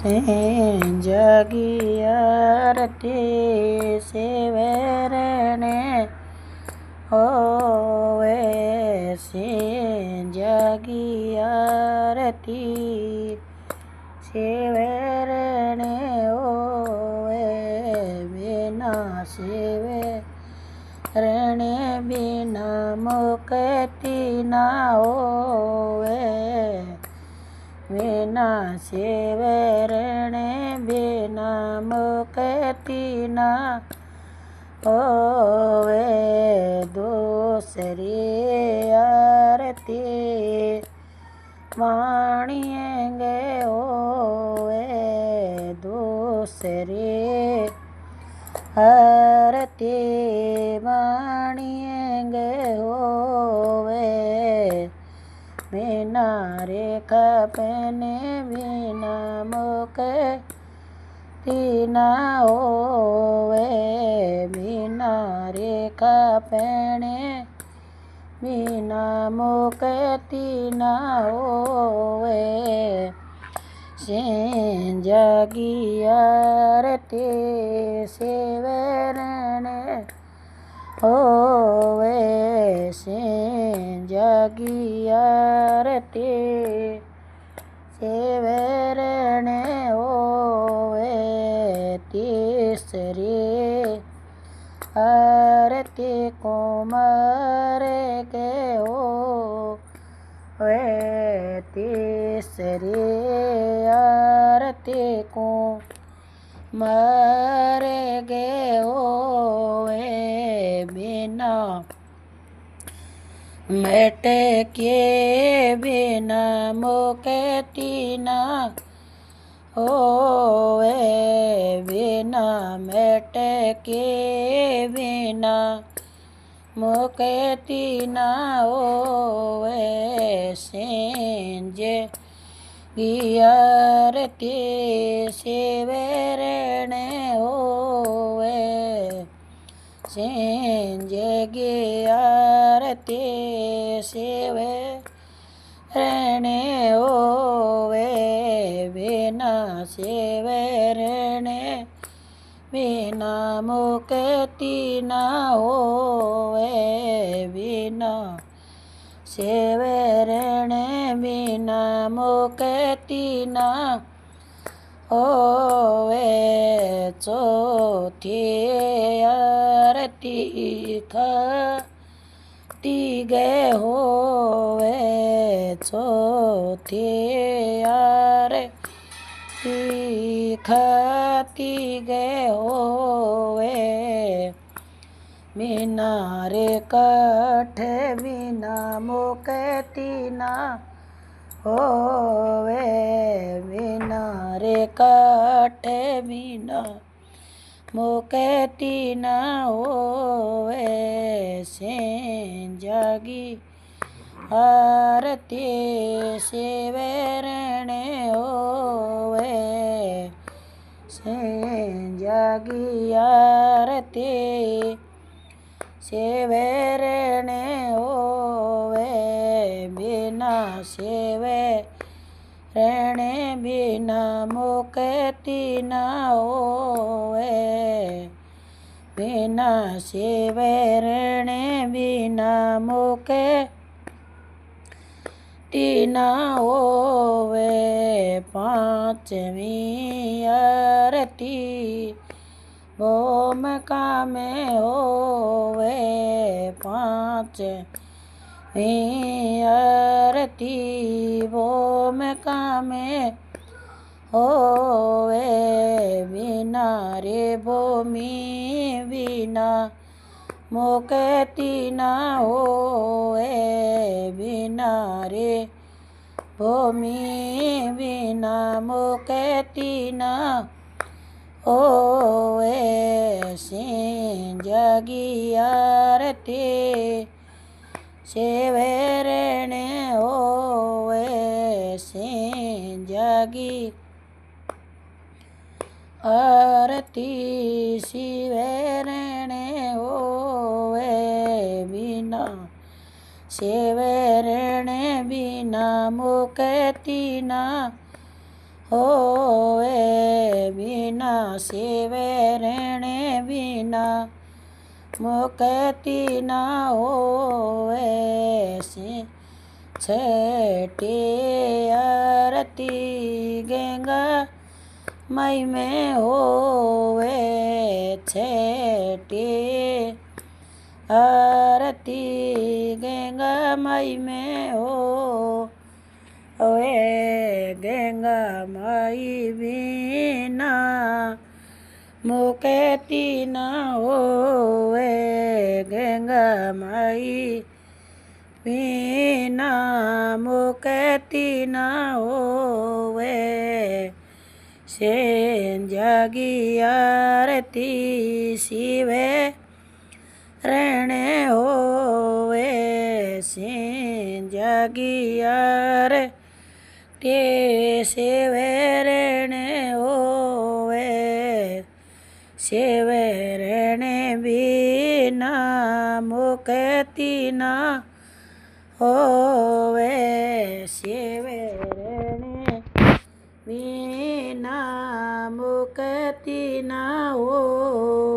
जगी आरती सेवरने होवे जगी आरती सेवरने होवे बिना सेवरने बिना मुक्ति ना होवे बिना सेवरने बिना मुक्ति ना होवे दूसरी आरती माणिएंगे होवे दूसरी आरती माणिएंगे होवे बिना रेखा पहने बिना मुक्ति ना होवे बिना रेखा पहने बिना मुक्ति ना होवे जगी आरती सेवरने होवे जगी आरती सेवरने होवे तीसरी आरती कुमार के होवे तीसरी आरती कुमार के होवे बिना मेट के बिना मुक्ति ना होवे बिना मेट के बिना मुक्ति ना होवे आरती सेवरने होवे जगी आरती सेवरने होवे बिना सेवरने बिना मुक्ति ना होवे बिना सेवरने बिना मुक्ति ना होवे चौथी आरती खाती गए होवे चौथी आरती खाती गए होवे बिना रे काठ बिना मुक्ति ना होवे बिना रे काठ बिना मुक्ति ना होवे जगी आरती सेवरने होवे जगी आरती सेवरने होवे बिना सेवरने बिना मुक्ति ना होवे बिना सेवरने बिना मुक्ति ना होवे पांचवी आरती भूमिका में होवे पांचवी आरती भूमिका में होवे बिना रे भूमि बिना मुक्ति ना होवे बिना रे भूमि बिना मुक्ति ना होवे जगी आरती सेवरने होवे जगी आरती सेवरने होवे बिना सेवरने बिना मुक्ति ना होवे शिवे रेणे बिना मुक्ति न होवे छठी आरती गंगा मई में होवे छठी आरती गंगा मई में होवे गंगा मई बिना मुक्ति न होवे गंगा मई बिना मुक्ति न होवे जागी आरती शिवे रेणे होवे जागी आरती शिवे रेणे होवे शिवे रेणे बिना मुक्ति न होवे शिवे रेणे बिना मुक्ति न होवे।